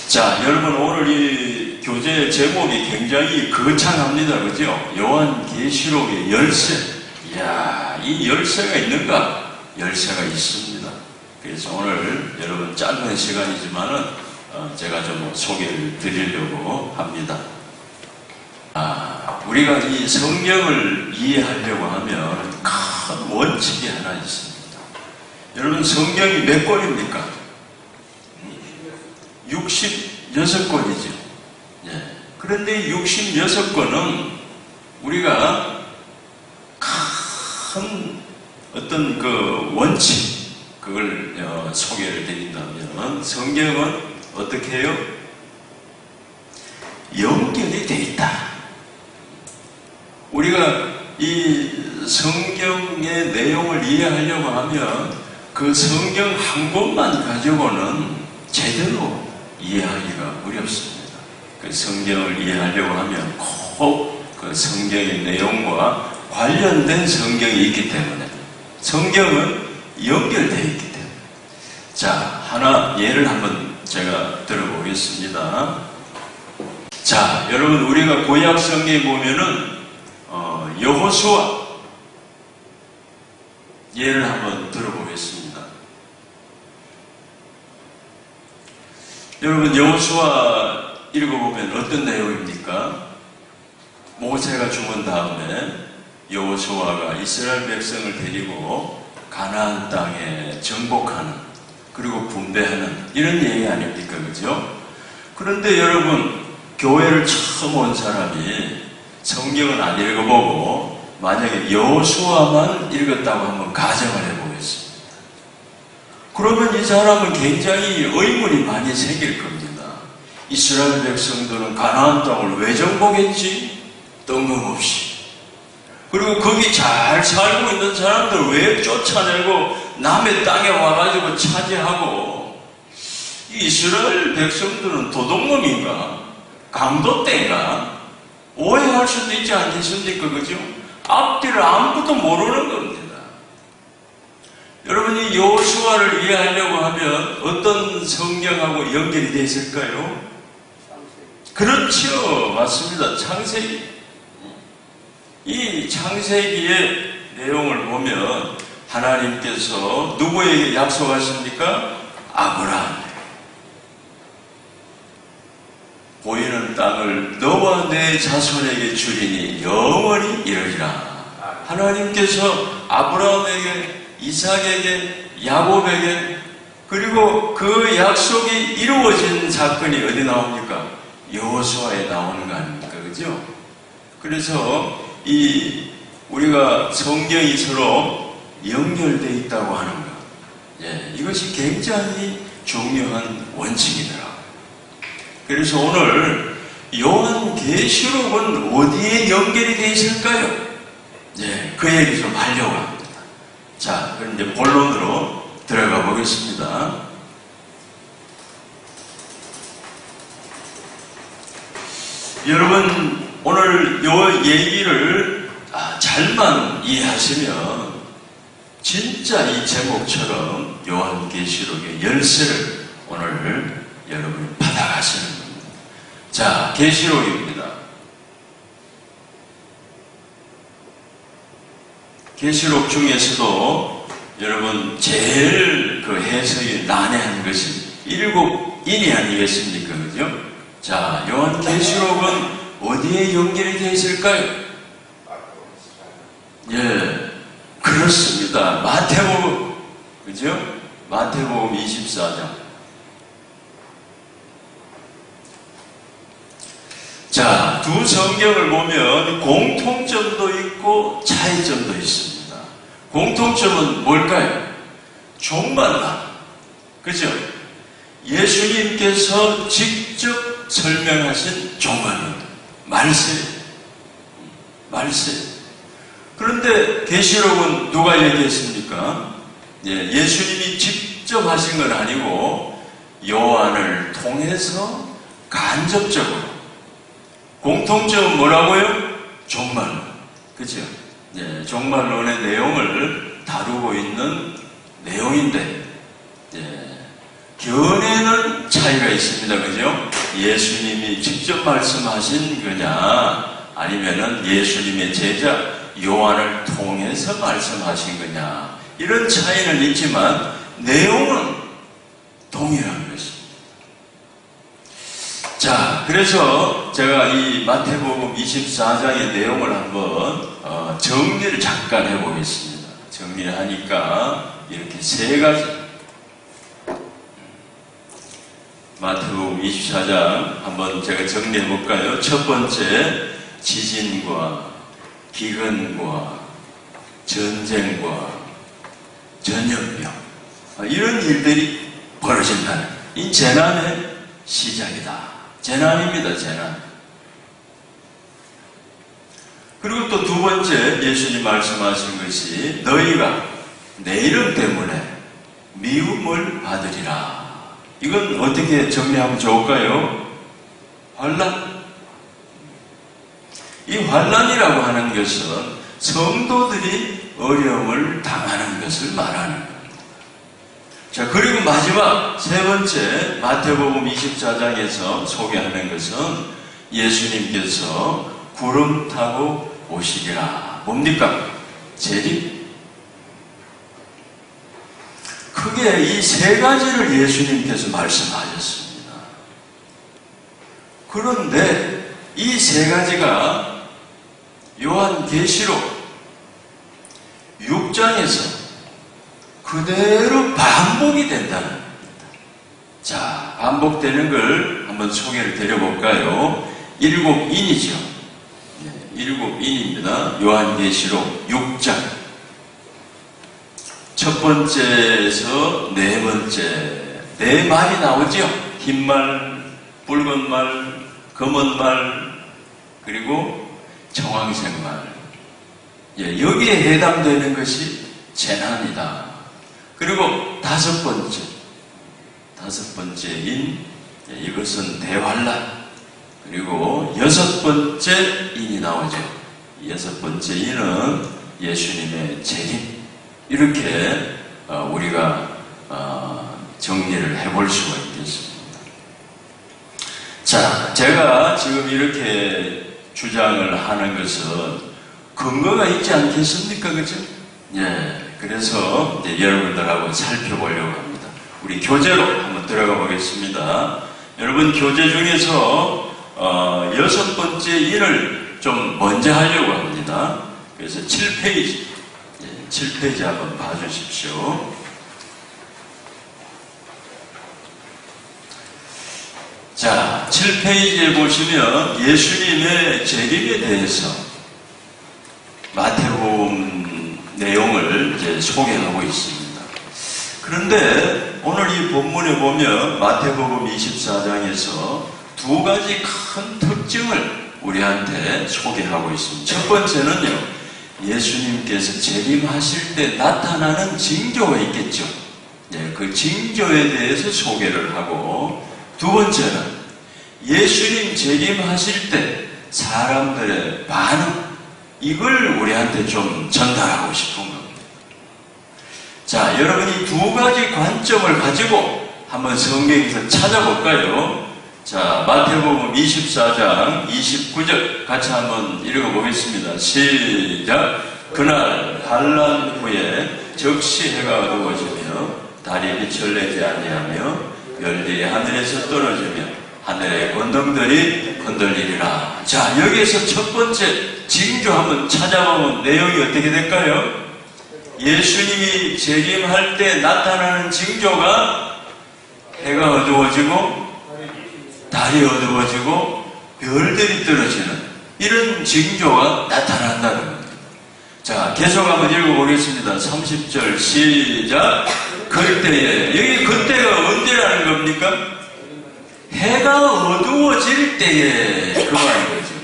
자, 여러분 오늘 이 교재 제목이 굉장히 거창합니다. 그죠? 요한계시록의 열쇠. 이야, 이 열쇠가 있는가? 열쇠가 있습니다. 그래서 오늘 여러분 짧은 시간이지만은 제가 좀 소개를 드리려고 합니다. 우리가 이 성경을 이해하려고 하면 큰 원칙이 하나 있습니다. 여러분 성경이 몇 권입니까? 66권이죠. 예. 그런데 66권은 우리가 큰 어떤 그 원칙, 그걸 소개를 드린다면 성경은 어떻게 해요? 연결이 되어 있다. 우리가 이 성경의 내용을 이해하려고 하면 그 성경 한 권만 가지고는 제대로 이해하기가 어렵습니다. 그 성경을 이해하려고 하면 꼭 그 성경의 내용과 관련된 성경이 있기 때문에 성경은 연결되어 있기 때문에 자, 하나 예를 한번 제가 들어보겠습니다. 자, 여러분 우리가 구약 성경에 보면은 여호수아 예를 한번 들어보겠습니다. 여러분 여호수아 읽어보면 어떤 내용입니까? 모세가 죽은 다음에 여호수아가 이스라엘 백성을 데리고 가나안 땅에 정복하는 그리고 분배하는 이런 얘기 아닙니까? 그죠? 그런데 여러분 교회를 처음 온 사람이 성경은 안 읽어보고 만약에 여호수아만 읽었다고 한번 가정을 해보겠습니다. 그러면 이 사람은 굉장히 의문이 많이 생길 겁니다. 이스라엘 백성들은 가나안 땅을 왜 정복했지? 뜬금없이. 그리고 거기 잘 살고 있는 사람들 왜 쫓아내고 남의 땅에 와가지고 차지하고 이 이스라엘 백성들은 도둑놈인가? 강도떼인가? 오해할 수도 있지 않겠습니까? 그죠? 앞뒤를 아무것도 모르는 겁니다. 여러분이 여호수아를 이해하려고 하면 어떤 성경하고 연결이 되어 있을까요? 그렇죠. 맞습니다. 창세기. 이 창세기의 내용을 보면 하나님께서 누구에게 약속하십니까? 아브라함. 보이는 땅을 너와 내 자손에게 주리니 영원히 이르리라. 하나님께서 아브라함에게, 이삭에게, 야곱에게, 그리고 그 약속이 이루어진 사건이 어디 나옵니까? 여호수아에 나오는 거 아닙니까? 그죠? 그래서 우리가 성경이 서로 연결되어 있다고 하는 것. 예, 이것이 굉장히 중요한 원칙이더라고요. 그래서 오늘 요한계시록은 어디에 연결이 되어 있을까요? 예, 그 얘기 좀 하려고 합니다. 자, 그럼 이제 본론으로 들어가 보겠습니다. 여러분, 오늘 요 얘기를 잘만 이해하시면 진짜 이 제목처럼 요한계시록의 열쇠를 오늘 여러분이 받아가시는 겁니다. 자, 계시록입니다. 계시록 중에서도 여러분 제일 그 해석이 난해한 것이 7인이 아니겠습니까? 그죠? 자, 요한계시록은 어디에 연결이 되어 있을까요? 예, 그렇습니다. 마태복음, 그죠? 마태복음 24장. 자, 두 성경을 보면 공통점도 있고 차이점도 있습니다. 공통점은 뭘까요? 종말론. 그죠? 예수님께서 직접 설명하신 종말론. 말세. 그런데 계시록은 누가 얘기했습니까? 예, 예수님이 직접 하신 건 아니고 요한을 통해서 간접적으로. 공통점은 뭐라고요? 종말론. 그죠? 예, 종말론의 내용을 다루고 있는 내용인데, 예, 견해는 차이가 있습니다. 그죠? 예수님이 직접 말씀하신 거냐, 아니면은 예수님의 제자 요한을 통해서 말씀하신 거냐, 이런 차이는 있지만 내용은 동일한 것입니다. 자, 그래서 제가 이 마태복음 24장의 내용을 한번 정리를 잠깐 해보겠습니다. 정리를 하니까 이렇게 세 가지, 마태복음 24장 한번 제가 정리해 볼까요? 첫 번째, 지진과 기근과 전쟁과 전염병, 이런 일들이 벌어진다는 이 재난의 시작이다. 재난입니다. 재난. 그리고 또 두 번째, 예수님 말씀하신 것이 너희가 내 이름 때문에 미움을 받으리라. 이건 어떻게 정리하면 좋을까요? 환난. 이 환난이라고 하는 것은 성도들이 어려움을 당하는 것을 말하는 겁니다. 자, 그리고 마지막 세 번째, 마태복음 24장에서 소개하는 것은 예수님께서 구름 타고 오시리라. 뭡니까? 재림. 크게 이 세 가지를 예수님께서 말씀하셨습니다. 그런데 이 세 가지가 요한계시록 6장에서 그대로 반복이 된다는 겁니다. 자, 반복되는 걸 한번 소개를 드려볼까요? 7인이죠. 7인입니다. 요한계시록 6장. 첫 번째에서 네 번째, 네 말이 나오죠. 흰 말, 붉은 말, 검은 말, 그리고 청황색 말. 여기에 해당되는 것이 재난이다. 그리고 다섯 번째인 이것은 대환란. 그리고 여섯 번째 인이 나오죠. 여섯 번째 인은 예수님의 재림. 이렇게 우리가 정리를 해볼 수가 있겠습니다. 자, 제가 지금 이렇게 주장을 하는 것은 근거가 있지 않겠습니까? 그죠? 예. 그래서 이제 여러분들하고 살펴보려고 합니다. 우리 교재로 한번 들어가 보겠습니다. 여러분, 교재 중에서 여섯 번째 일을 좀 먼저 하려고 합니다. 그래서 7페이지, 7페이지 한번 봐주십시오. 자, 7페이지에 보시면 예수님의 재림에 대해서 마태복음 내용을 이제 소개하고 있습니다. 그런데 오늘 이 본문에 보면 마태복음 24장에서 두 가지 큰 특징을 우리한테 소개하고 있습니다. 첫 번째는요, 예수님께서 재림하실 때 나타나는 징조가 있겠죠. 그 징조에 대해서 소개를 하고, 두 번째는 예수님 재림하실 때 사람들의 반응, 이걸 우리한테 좀 전달하고 싶은 겁니다. 자, 여러분이 두 가지 관점을 가지고 한번 성경에서 찾아볼까요? 자, 마태복음 24장 29절 같이 한번 읽어보겠습니다. 시작. 그날 환난 후에 적시 해가 어두워지며 달이 빛을 내지 아니하며 별들이 하늘에서 떨어지며 하늘의 권등들이 흔들리리라. 자, 여기에서 첫 번째 징조 한번 찾아보면 내용이 어떻게 될까요? 예수님이 재림할 때 나타나는 징조가 해가 어두워지고 달이 어두워지고 별들이 떨어지는 이런 징조가 나타난다는 겁니다. 자, 계속 한번 읽어보겠습니다. 30절 시작. 그때에, 여기 그때가 언제라는 겁니까? 해가 어두워질 때에 그 말인 거죠.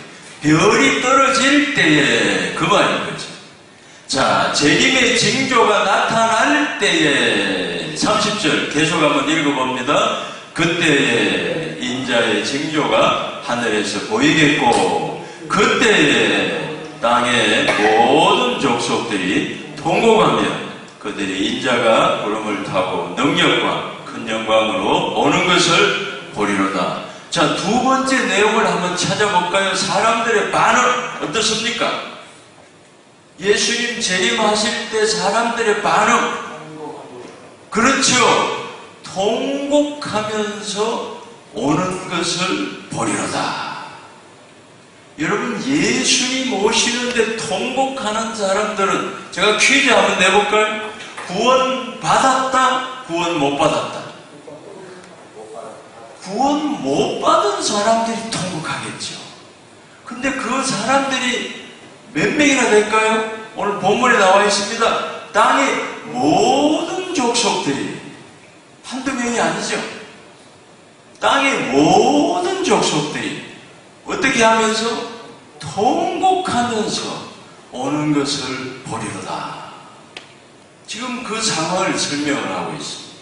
별이 떨어질 때에 그 말인 거죠. 자, 재림의 징조가 나타날 때에 30절 계속 한번 읽어봅니다. 그때에 인자의 징조가 하늘에서 보이겠고 그때에 땅의 모든 족속들이 통곡하며 그들이 인자가 구름을 타고 능력과 큰 영광으로 오는 것을 보리로다. 자, 두 번째 내용을 한번 찾아볼까요? 사람들의 반응 어떻습니까? 예수님 재림하실 때 사람들의 반응, 그렇죠. 통곡하면서 오는 것을 보리로다. 여러분, 예수님 오시는데 통곡하는 사람들은, 제가 퀴즈 한번 내볼까요? 구원 받았다, 구원 못 받았다. 구원 못 받은 사람들이 통곡하겠죠. 근데 그 사람들이 몇 명이나 될까요? 오늘 본문에 나와 있습니다. 땅의 모든 족속들이, 한두 명이 아니죠. 땅의 모든 족속들이 어떻게 하면서? 통곡하면서 오는 것을 보리로다. 지금 그 상황을 설명을 하고 있습니다.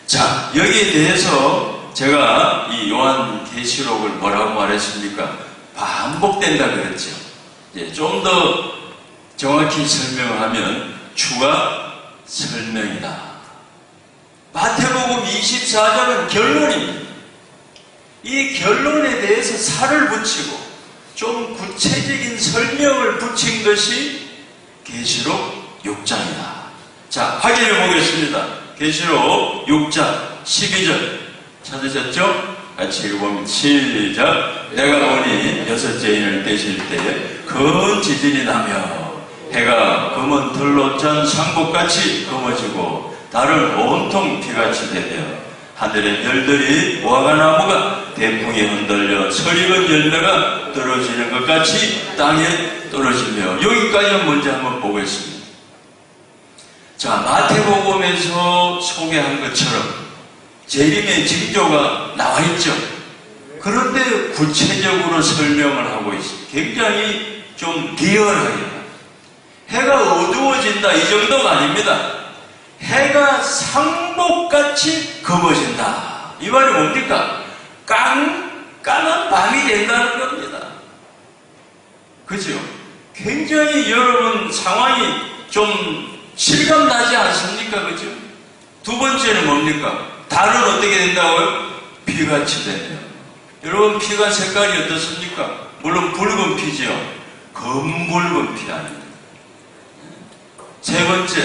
자, 여기에 대해서 제가 이 요한계시록을 뭐라고 말했습니까? 반복된다 그랬죠. 좀 더 정확히 설명을 하면 추가 설명이다. 마태복음 24장은 결론입니다. 이 결론에 대해서 살을 붙이고 좀 구체적인 설명을 붙인 것이 계시록 6장이다. 자, 확인해 보겠습니다. 계시록 6장 12절 찾으셨죠? 같이 읽어보면 시작. 내가 보니 여섯째 인을 떼실 때에 큰 지진이 나며 해가 검은 털로 짠 상복같이 검어지고 달은 온통 피같이 되며 하늘의 별들이 무화과나무가 대풍에 흔들려 설익은 열매가 떨어지는 것 같이 땅에 떨어지며, 여기까지 먼저 한번 보겠습니다. 자, 마태복음에서 소개한 것처럼 재림의 징조가 나와 있죠. 그런데 구체적으로 설명을 하고 있습니다. 굉장히 좀 리얼하게. 해가 어두워진다, 이 정도가 아닙니다. 해가 상복같이 검어진다. 이 말이 뭡니까? 깜깜한 밤이 된다는 겁니다. 그죠? 굉장히 여러분 상황이 좀 실감나지 않습니까? 그죠? 두 번째는 뭡니까? 달은 어떻게 된다고요? 피같이 되네요. 여러분, 피가 색깔이 어떻습니까? 물론 붉은 피죠. 검붉은 피 아닙니다. 세 번째,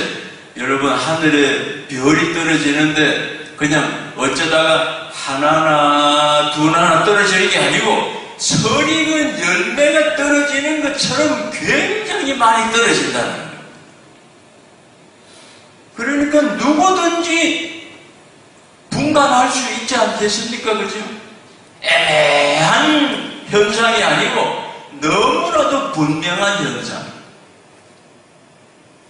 여러분, 하늘에 별이 떨어지는데 그냥 어쩌다가 하나나 두나나 떨어지는 게 아니고 설익은 열매가 떨어지는 것처럼 굉장히 많이 떨어진다는 거예요. 그러니까 누구든지 분간할 수 있지 않겠습니까? 그죠? 애매한 현상이 아니고 너무나도 분명한 현상.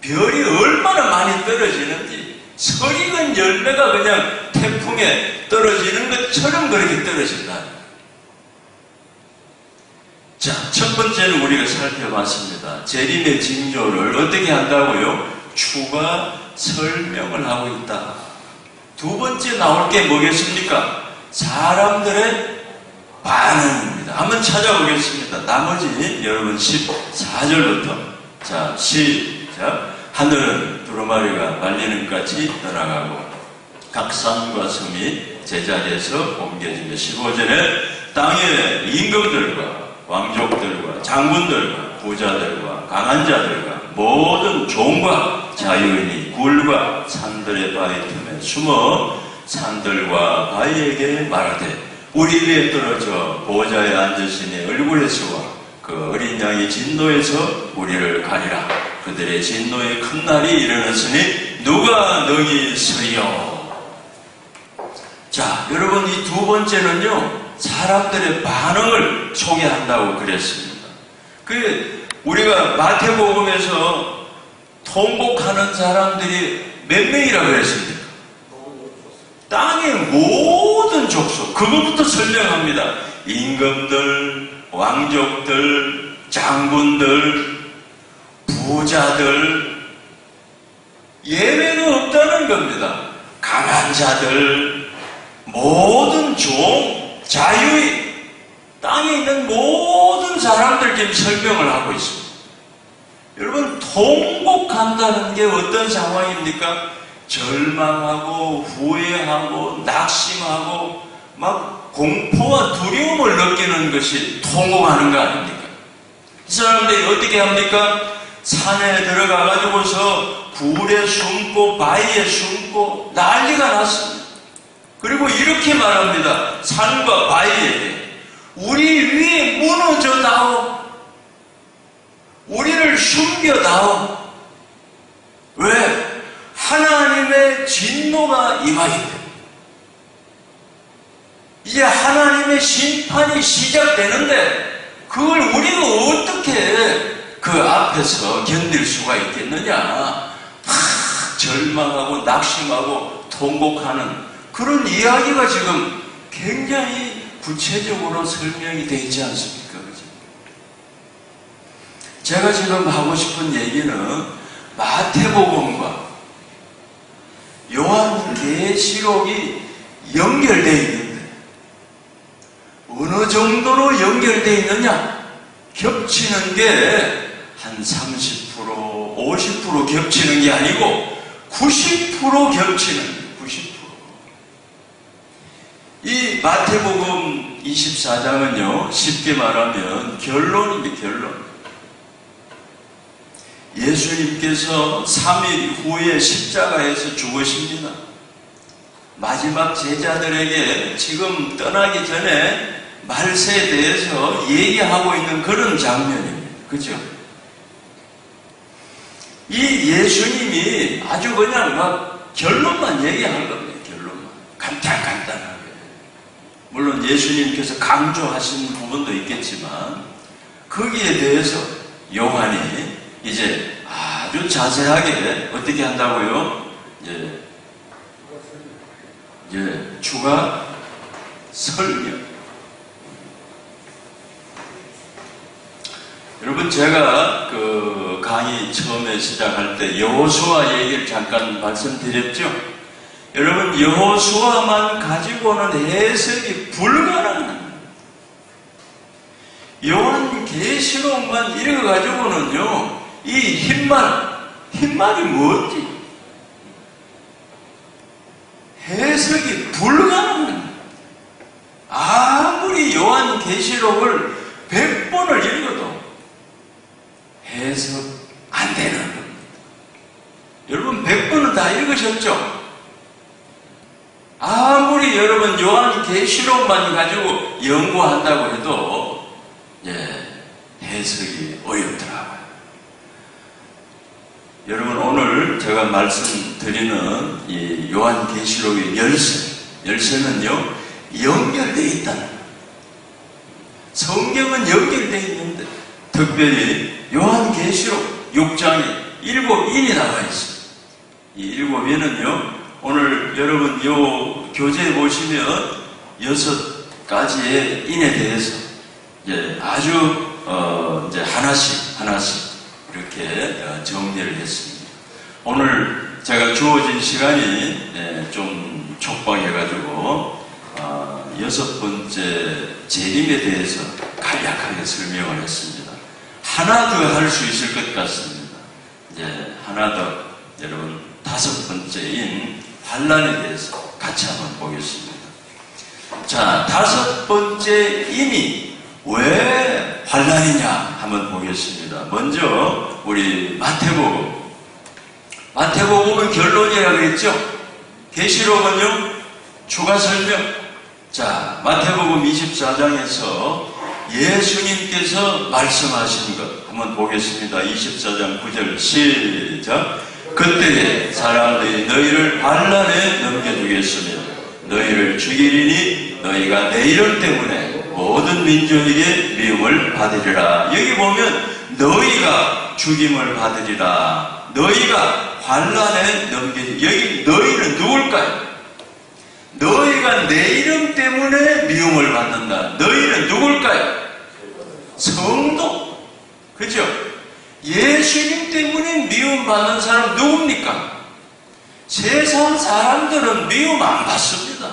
별이 얼마나 많이 떨어지는지, 설익은 열매가 그냥 태풍에 떨어지는 것처럼 그렇게 떨어진다. 자, 첫 번째는 우리가 살펴봤습니다. 재림의 징조를 어떻게 한다고요? 추가 설명을 하고 있다. 두 번째 나올 게 뭐겠습니까? 사람들의 반응입니다. 한번 찾아보겠습니다. 나머지 여러분 14절부터. 자, 시작. 하늘은 두루마리가 말리는 것 같이 떠나가고 각 산과 섬이 제자리에서 옮겨지며 15절에 땅의 임금들과 왕족들과 장군들과 부자들과 강한 자들과 모든 종과 자유인이 굴과 산들의 바위 틈에 숨어 산들과 바위에게 말하되 우리 위에 떨어져 보좌에 앉으시니 얼굴에서와 그 어린 양의 진노에서 우리를 가리라. 그들의 진노의 큰 날이 일어났으니 누가 너희 서리요. 자, 여러분, 이 두 번째는요, 사람들의 반응을 소개한다고 그랬습니다. 우리가 마태복음에서 통곡하는 사람들이 몇 명이라고 그랬습니까? 땅의 모든 족속, 그것부터 설명합니다. 임금들, 왕족들, 장군들, 부자들, 예외가 없다는 겁니다. 강한 자들, 모든 종, 자유인, 땅에 있는 모든 사람들 지금 설명을 하고 있습니다. 여러분, 통곡한다는 게 어떤 상황입니까? 절망하고 후회하고 낙심하고 막 공포와 두려움을 느끼는 것이 통곡하는 거 아닙니까? 이 사람들이 어떻게 합니까? 산에 들어가 가지고서 굴에 숨고 바위에 숨고 난리가 났습니다. 그리고 이렇게 말합니다. 산과 바위에게 우리 위에 무너져 나오. 우리를 숨겨다오. 왜? 하나님의 진노가 임하겠다. 이제 하나님의 심판이 시작되는데 그걸 우리가 어떻게 그 앞에서 견딜 수가 있겠느냐. 막 절망하고 낙심하고 통곡하는 그런 이야기가 지금 굉장히 구체적으로 설명이 되어 있지 않습니까? 그죠? 제가 지금 하고 싶은 얘기는 마태복음과 요한계시록이 연결되어 있는데 어느 정도로 연결되어 있느냐? 겹치는 게 한 30%, 50% 겹치는 게 아니고 90% 겹치는 90%. 이 마태복음 24장은요, 쉽게 말하면 결론입니다, 결론. 예수님께서 3일 후에 십자가에서 죽으십니다. 마지막 제자들에게 지금 떠나기 전에 말세에 대해서 얘기하고 있는 그런 장면입니다. 그죠? 이 예수님이 아주 그냥 막 결론만 얘기하는 겁니다. 결론만. 간단하게. 물론 예수님께서 강조하신 부분도 있겠지만 거기에 대해서 요한이 이제 아주 자세하게 어떻게 한다고요? 이제 추가 설명. 여러분, 제가 그 강의 처음에 시작할 때 여호수아 얘기를 잠깐 말씀드렸죠? 여러분, 여호수아만 가지고는 해석이 불가능합니다. 요한계시록만 읽어가지고는요, 이 흰말이 뭐지? 해석이 불가능합니다. 아무리 요한계시록을 100번을 읽어도 해석 안 되는 겁니다. 여러분 100번은 다 읽으셨죠? 아무리 여러분 요한계시록만 가지고 연구한다고 해도 해석이 어렵더라고요. 여러분 오늘 제가 말씀드리는 이 요한계시록의 열쇠는요 연결되어 있다는 거예요. 성경은 연결되어 있는데 특별히 요한계시록 6장에 7인이 나와 있습니다. 이 7인은요 오늘 여러분 요 교재에 보시면 6가지의 인에 대해서 아주 이제 하나씩 이렇게 정리를 했습니다. 오늘 제가 주어진 시간이 좀 촉박해가지고 6번째 재림에 대해서 간략하게 설명을 했습니다. 하나 더 할 수 있을 것 같습니다. 이제 하나 더 여러분 5번째인 환난에 대해서 같이 한번 보겠습니다. 자, 5번째 인이 왜 환난이냐 한번 보겠습니다. 먼저 우리 마태복음은 결론이라고 그랬죠? 계시록은요 추가 설명. 자, 마태복음 24장에서 예수님께서 말씀하신 것 한번 보겠습니다. 24장 9절 시작. 그때에 사람들이 너희를 환난에 넘겨주겠으며 너희를 죽이리니 너희가 내 이름 때문에 모든 민족에게 미움을 받으리라. 여기 보면 너희가 죽임을 받으리라. 너희가 환난에 넘겨주리라. 여기 너희는 누굴까요? 너희가 내 이름 때문에 미움을 받는다. 너희는 누굴까요? 성도. 그죠? 예수님 때문에 미움받는 사람 누굽니까? 세상 사람들은 미움 안 받습니다.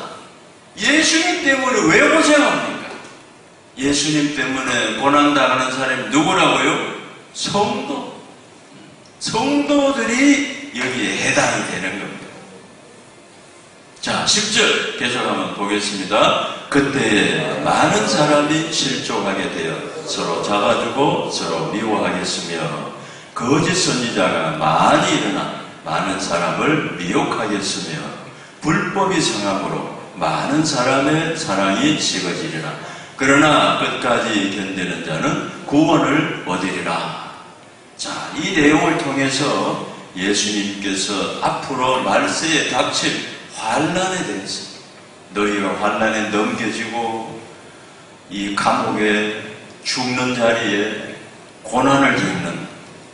예수님 때문에 왜 고생합니까? 예수님 때문에 고난당하는 사람이 누구라고요? 성도. 성도들이 여기에 해당이 되는 겁니다. 자, 10절 계속 한번 보겠습니다. 그때 많은 사람이 실족하게 되어 서로 잡아주고 서로 미워하겠으며 거짓 선지자가 많이 일어나 많은 사람을 미혹하겠으며 불법이 성함으로 많은 사람의 사랑이 식어지리라. 그러나 끝까지 견디는 자는 구원을 얻으리라. 자, 이 내용을 통해서 예수님께서 앞으로 말세에 닥칠 환난에 대해서 너희가 환난에 넘겨지고 이 감옥에 죽는 자리에 고난을 겪는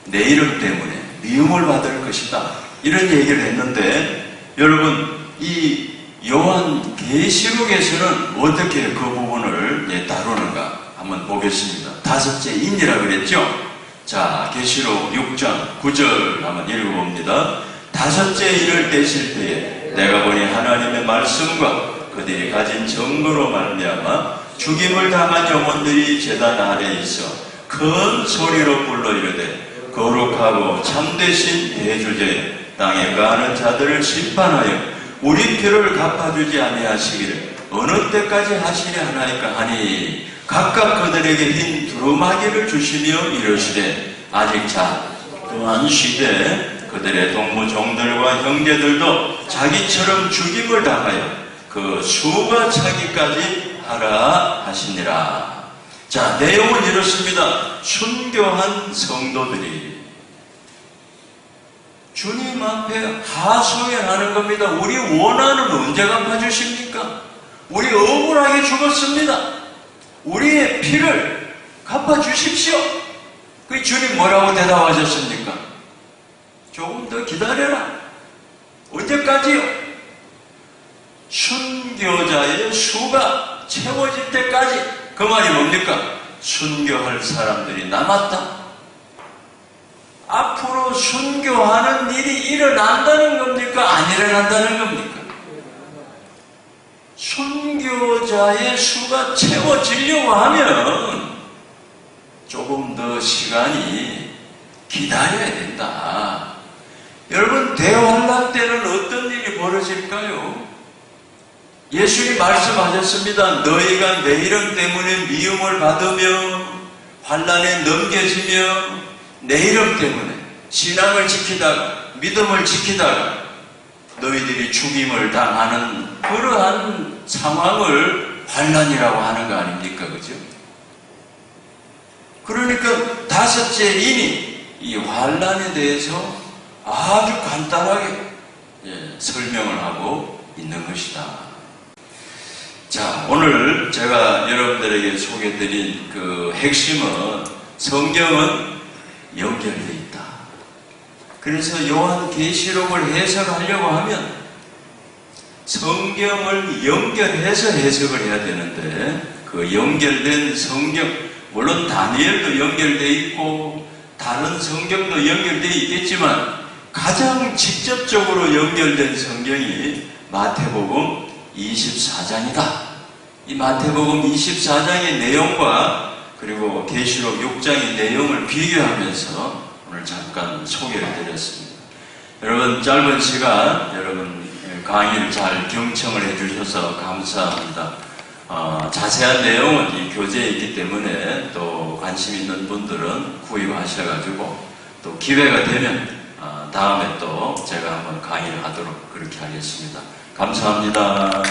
내 이름 때문에 미움을 받을 것이다. 이런 얘기를 했는데 여러분 이 요한 계시록에서는 어떻게 그 부분을 다루는가 한번 보겠습니다. 다섯째 인이라 그랬죠. 자, 계시록 6장 9절 한번 읽어봅니다. 다섯째 인을 떼실 때에 내가 보니 하나님의 말씀과 그들이 가진 증거로 말미암아 죽임을 당한 영혼들이 제단 아래에 있어 큰 소리로 불러 이르되 거룩하고 참되신 대주제 땅에 거하는 자들을 심판하여 우리 피를 갚아주지 아니하시기를 어느 때까지 하시려 하나이까 하니 각각 그들에게 흰 두루마기를 주시며 이르시되 아직 또한 쉬되 그들의 동무종들과 형제들도 자기처럼 죽임을 당하여 그 수가 차기까지 하라 하시니라. 자, 내용은 이렇습니다. 순교한 성도들이 주님 앞에 하소연하는 겁니다. 우리 원한은 언제 갚아주십니까? 우리 억울하게 죽었습니다. 우리의 피를 갚아주십시오. 그 주님 뭐라고 대답하셨습니까? 조금 더 기다려라. 언제까지요? 순교자의 수가 채워질 때까지. 그 말이 뭡니까? 순교할 사람들이 남았다. 앞으로 순교하는 일이 일어난다는 겁니까? 안 일어난다는 겁니까? 순교자의 수가 채워지려고 하면 조금 더 시간이 기다려야 된다. 여러분, 대환란 때는 어떤 일이 벌어질까요? 예수님이 말씀하셨습니다. 너희가 내 이름 때문에 미움을 받으며 환난에 넘겨지며 내 이름 때문에 신앙을 지키다가 믿음을 지키다가 너희들이 죽임을 당하는 그러한 상황을 환난이라고 하는 거 아닙니까? 그죠? 그러니까 다섯째 인이 이 환난에 대해서 아주 간단하게 설명을 하고 있는 것이다. 자, 오늘 제가 여러분들에게 소개해드린 그 핵심은 성경은 연결되어 있다. 그래서 요한계시록을 해석하려고 하면 성경을 연결해서 해석을 해야 되는데 그 연결된 성경, 물론 다니엘도 연결되어 있고 다른 성경도 연결되어 있겠지만 가장 직접적으로 연결된 성경이 마태복음 24장이다. 이 마태복음 24장의 내용과 그리고 계시록 6장의 내용을 비교하면서 오늘 잠깐 소개를 드렸습니다. 여러분 짧은 시간 여러분 강의를 잘 경청을 해주셔서 감사합니다. 자세한 내용은 이 교재에 있기 때문에 또 관심 있는 분들은 구입하셔가지고 또 기회가 되면 다음에 또 제가 한번 강의를 하도록 그렇게 하겠습니다. 감사합니다.